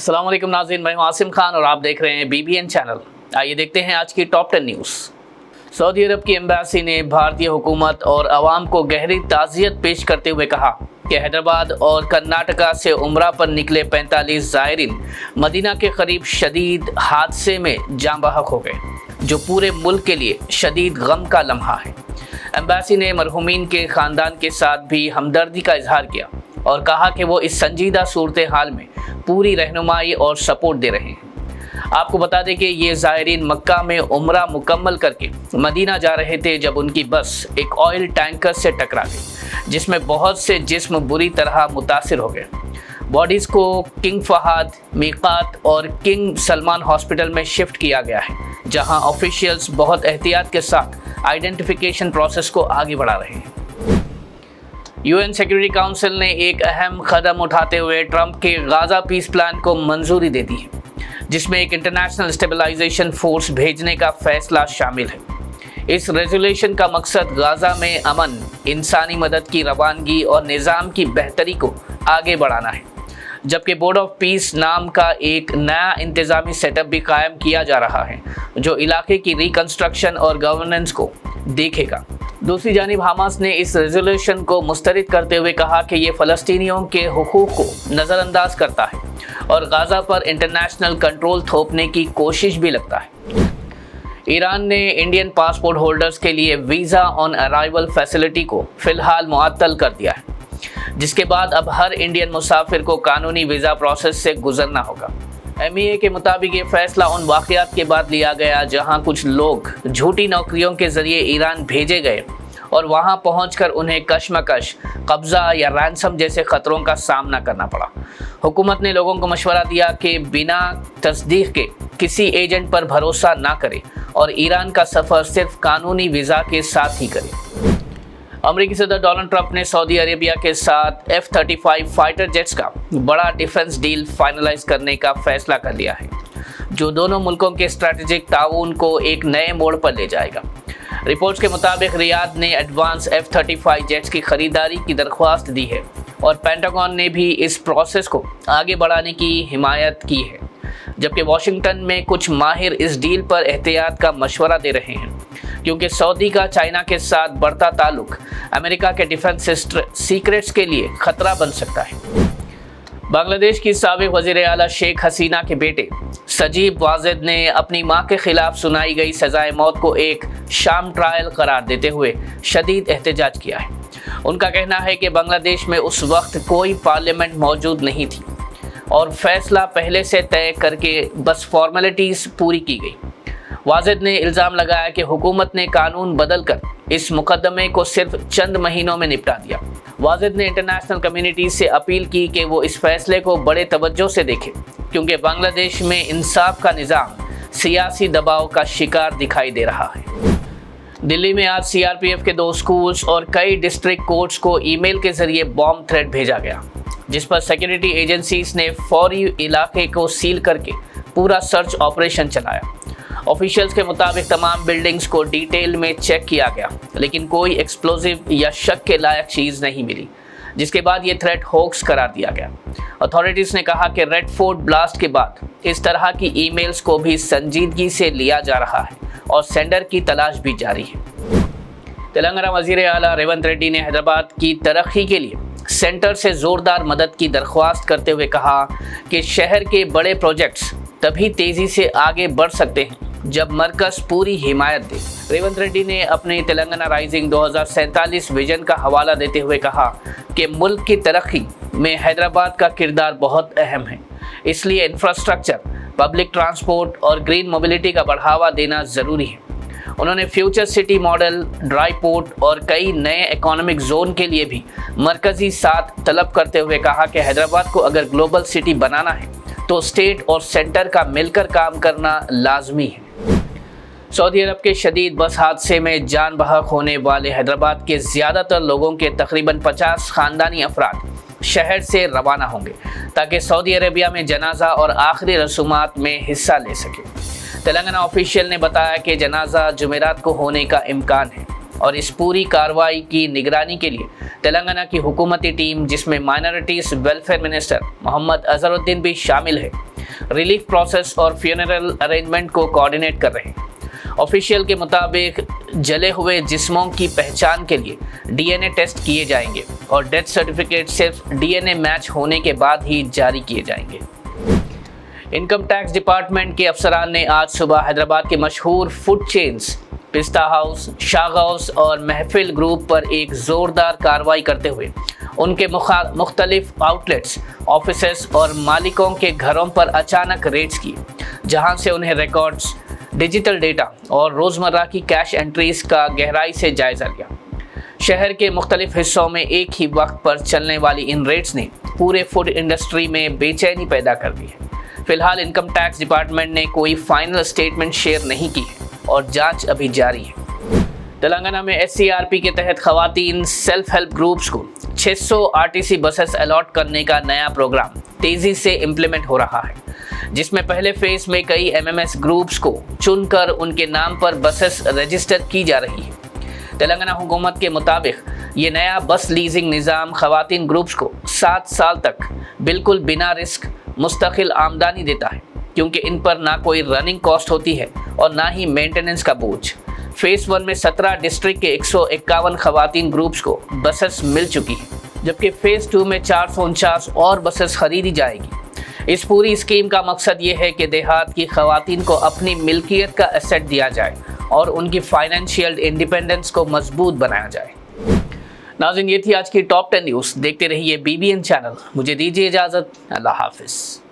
अस्सलाम वालेकुम नाज़रीन, मैं हूं आसिम खान और आप देख रहे हैं BBN चैनल। आइए देखते हैं आज की टॉप 10 न्यूज़। सऊदी अरब की एम्बेसी ने भारतीय हुकूमत और आवाम को गहरी ताज़ियत पेश करते हुए कहा कि हैदराबाद और कर्नाटका से उम्रा पर निकले 45 ज़ायरीन मदीना के करीब शदीद हादसे में जाँ बहक हो गए, जो पूरे मुल्क के लिए शदीद गम का लम्हा है। एम्बेसी ने मरहूमीन के ख़ानदान के साथ भी हमदर्दी का इजहार किया और कहा कि वो इस संजीदा सूरत हाल में पूरी रहनुमाई और सपोर्ट दे रहे हैं। आपको बता दें कि ये ज़ायरीन मक्का में उम्रा मुकम्मल करके मदीना जा रहे थे जब उनकी बस एक ऑयल टैंकर से टकरा गई, जिसमें बहुत से जिस्म बुरी तरह मुतासिर हो गए। बॉडीज़ को किंग फहद, मीकात और किंग सलमान हॉस्पिटल में शिफ्ट किया गया है, जहां ऑफिशियल्स बहुत एहतियात के साथ आइडेंटिफिकेशन प्रोसेस को आगे बढ़ा रहे हैं। UN सिक्योरिटी काउंसिल ने एक अहम कदम उठाते हुए ट्रंप के गाज़ा पीस प्लान को मंजूरी दे दी है, जिसमें एक इंटरनेशनल स्टेबलाइजेशन फोर्स भेजने का फैसला शामिल है। इस रेजोल्यूशन का मकसद गाज़ा में अमन, इंसानी मदद की रवानगी और निज़ाम की बेहतरी को आगे बढ़ाना है, जबकि बोर्ड ऑफ पीस नाम का एक नया इंतज़ामी सेटअप भी कायम किया जा रहा है, जो इलाके की रिकन्स्ट्रक्शन और गवर्नेंस को देखेगा। दूसरी जानिब हमास ने इस रेजोल्यूशन को मुस्तरद करते हुए कहा कि ये फ़लस्तीनियों के हुकूक को नज़रअंदाज करता है और गाज़ा पर इंटरनेशनल कंट्रोल थोपने की कोशिश भी लगता है। ईरान ने इंडियन पासपोर्ट होल्डर्स के लिए वीज़ा ऑन अराइवल फैसिलिटी को फ़िलहाल मुअत्तल कर दिया है, जिसके बाद अब हर इंडियन मुसाफिर को कानूनी वीज़ा प्रोसेस से गुजरना होगा। MEA के मुताबिक ये फैसला उन वाक़यात के बाद लिया गया जहां कुछ लोग झूठी नौकरियों के ज़रिए ईरान भेजे गए और वहां पहुंचकर उन्हें कशमकश, कब्ज़ा या रैंसम जैसे ख़तरों का सामना करना पड़ा। हुकूमत ने लोगों को मशवरा दिया कि बिना तस्दीक के किसी एजेंट पर भरोसा ना करें और ईरान का सफ़र सिर्फ कानूनी वीज़ा के साथ ही करें। अमेरिकी सदर डोनाल्ड ट्रंप ने सऊदी अरेबिया के साथ F-35 फाइटर जेट्स का बड़ा डिफेंस डील फाइनलाइज करने का फैसला कर लिया है, जो दोनों मुल्कों के स्ट्रैटेजिक ताउन को एक नए मोड़ पर ले जाएगा। रिपोर्ट्स के मुताबिक रियाद ने एडवांस F-35 जेट्स की खरीदारी की दरख्वास्त दी है और पेंटागन ने भी इस प्रोसेस को आगे बढ़ाने की हिमायत की है, जबकि वाशिंगटन में कुछ माहिर इस डील पर एहतियात का मशवरा दे रहे हैं, क्योंकि सऊदी का चाइना के साथ बढ़ता ताल्लुक अमेरिका के डिफेंस सीक्रेट्स के लिए खतरा बन सकता है। बांग्लादेश की साबिक वज़ीर आला शेख हसीना के बेटे सजीब वाजिद ने अपनी मां के खिलाफ सुनाई गई सज़ाए मौत को एक शाम ट्रायल करार देते हुए शदीद एहतजाज किया है। उनका कहना है कि बांग्लादेश में उस वक्त कोई पार्लियामेंट मौजूद नहीं थी और फैसला पहले से तय करके बस फॉर्मेलिटीज़ पूरी की गई। वाजिद ने इल्ज़ाम लगाया कि हुकूमत ने कानून बदलकर इस मुकदमे को सिर्फ चंद महीनों में निपटा दिया। वाजिद ने इंटरनेशनल कम्युनिटी से अपील की कि वो इस फैसले को बड़े तवज्जो से देखें, क्योंकि बांग्लादेश में इंसाफ का निज़ाम सियासी दबाव का शिकार दिखाई दे रहा है। दिल्ली में आज CRPF के 2 स्कूल्स और कई डिस्ट्रिक्ट कोर्ट्स को ईमेल के जरिए बॉम्ब थ्रेट भेजा गया, जिस पर सिक्योरिटी एजेंसीज ने फौरी इलाके को सील करके पूरा सर्च ऑपरेशन चलाया। ऑफिशियल्स के मुताबिक तमाम बिल्डिंग्स को डिटेल में चेक किया गया, लेकिन कोई एक्सप्लोजिव या शक के लायक चीज़ नहीं मिली, जिसके बाद ये थ्रेट होक्स करार दिया गया। अथॉरिटीज़ ने कहा कि रेड फोर्ट ब्लास्ट के बाद इस तरह की ईमेल्स को भी संजीदगी से लिया जा रहा है और सेंडर की तलाश भी जारी है। तेलंगाना वज़ीर आला रेवंत रेड्डी ने हैदराबाद की तरक्की के लिए सेंटर से ज़ोरदार मदद की दरख्वास्त करते हुए कहा कि शहर के बड़े प्रोजेक्ट्स तभी तेज़ी से आगे बढ़ सकते हैं जब मरकज़ पूरी हिमायत दे। रेवंत रेड्डी ने अपने तेलंगाना राइजिंग 2047 विजन का हवाला देते हुए कहा कि मुल्क की तरक्की में हैदराबाद का किरदार बहुत अहम है, इसलिए इंफ्रास्ट्रक्चर, पब्लिक ट्रांसपोर्ट और ग्रीन मोबिलिटी का बढ़ावा देना ज़रूरी है। उन्होंने future city model, dry port और कई नए इकोनॉमिक जोन के लिए भी मरकज़ी साथ तलब करते हुए कहा कि हैदराबाद को अगर ग्लोबल सिटी बनाना है तो स्टेट और सेंटर का मिलकर काम करना लाजमी है। सऊदी अरब के शदीद बस हादसे में जान बहक होने वाले हैदराबाद के ज़्यादातर लोगों के तकरीबन 50 ख़ानदानी अफराद शहर से रवाना होंगे, ताकि सऊदी अरेबिया में जनाजा और आखिरी रसूमात में हिस्सा ले सके। तेलंगाना ऑफिशियल ने बताया कि जनाजा जुमेरात को होने का इम्कान है اور اس پوری کارروائی کی نگرانی کے لیے تلنگانہ کی حکومتی ٹیم، جس میں مائنارٹیز ویلفیئر منسٹر محمد اظہر الدین بھی شامل ہے، ریلیف پروسیس اور فیونرل ارینجمنٹ کو کوآرڈینیٹ کر رہے ہیں۔ آفیشیل کے مطابق جلے ہوئے جسموں کی پہچان کے لیے ڈی این اے ٹیسٹ کیے جائیں گے اور ڈیتھ سرٹیفکیٹ صرف ڈی این اے میچ ہونے کے بعد ہی جاری کیے جائیں گے۔ انکم ٹیکس ڈپارٹمنٹ کے افسران نے آج صبح حیدرآباد کے مشہور فوڈ چینز پستہ ہاؤس، شاہ ہاؤس اور محفل گروپ پر ایک زوردار کارروائی کرتے ہوئے ان کے مختلف آؤٹ لیٹس، آفیسز اور مالکوں کے گھروں پر اچانک ریڈز کیے، جہاں سے انہیں ریکارڈز، ڈیجیٹل ڈیٹا اور روزمرہ کی کیش انٹریز کا گہرائی سے جائزہ لیا۔ شہر کے مختلف حصوں میں ایک ہی وقت پر چلنے والی ان ریڈز نے پورے فوڈ انڈسٹری میں بے چینی پیدا کر دی ہے۔ فی الحال انکم ٹیکس ڈپارٹمنٹ نے کوئی فائنل اسٹیٹمنٹ شیئر نہیں کی ہے اور جانچ ابھی جاری ہے۔ تلنگانہ میں SCRP کے تحت خواتین سیلف ہیلپ گروپس کو 600 RTC بسز الاٹ کرنے کا نیا پروگرام تیزی سے امپلیمنٹ ہو رہا ہے، جس میں پہلے فیز میں کئی MMS گروپس کو چن کر ان کے نام پر بسز رجسٹر کی جا رہی ہے۔ تلنگانہ حکومت کے مطابق یہ نیا بس لیزنگ نظام خواتین گروپس کو 7 سال تک بالکل بنا رسک مستقل آمدنی دیتا ہے، کیونکہ ان پر نہ کوئی رننگ کاسٹ ہوتی ہے اور نہ ہی مینٹیننس کا بوجھ۔ فیز 1 میں 17 ڈسٹرکٹ کے 151 خواتین گروپس کو بسز مل چکی ہیں، جبکہ فیز 2 میں 449 اور بسز خریدی جائے گی۔ اس پوری اسکیم کا مقصد یہ ہے کہ دیہات کی خواتین کو اپنی ملکیت کا ایسٹ دیا جائے اور ان کی فائنینشیل انڈیپینڈنس کو مضبوط بنایا جائے۔ ناظرین، یہ تھی آج کی ٹاپ 10 نیوز۔ دیکھتے رہیے BBN چینل۔ مجھے دیجیے اجازت۔ اللہ حافظ۔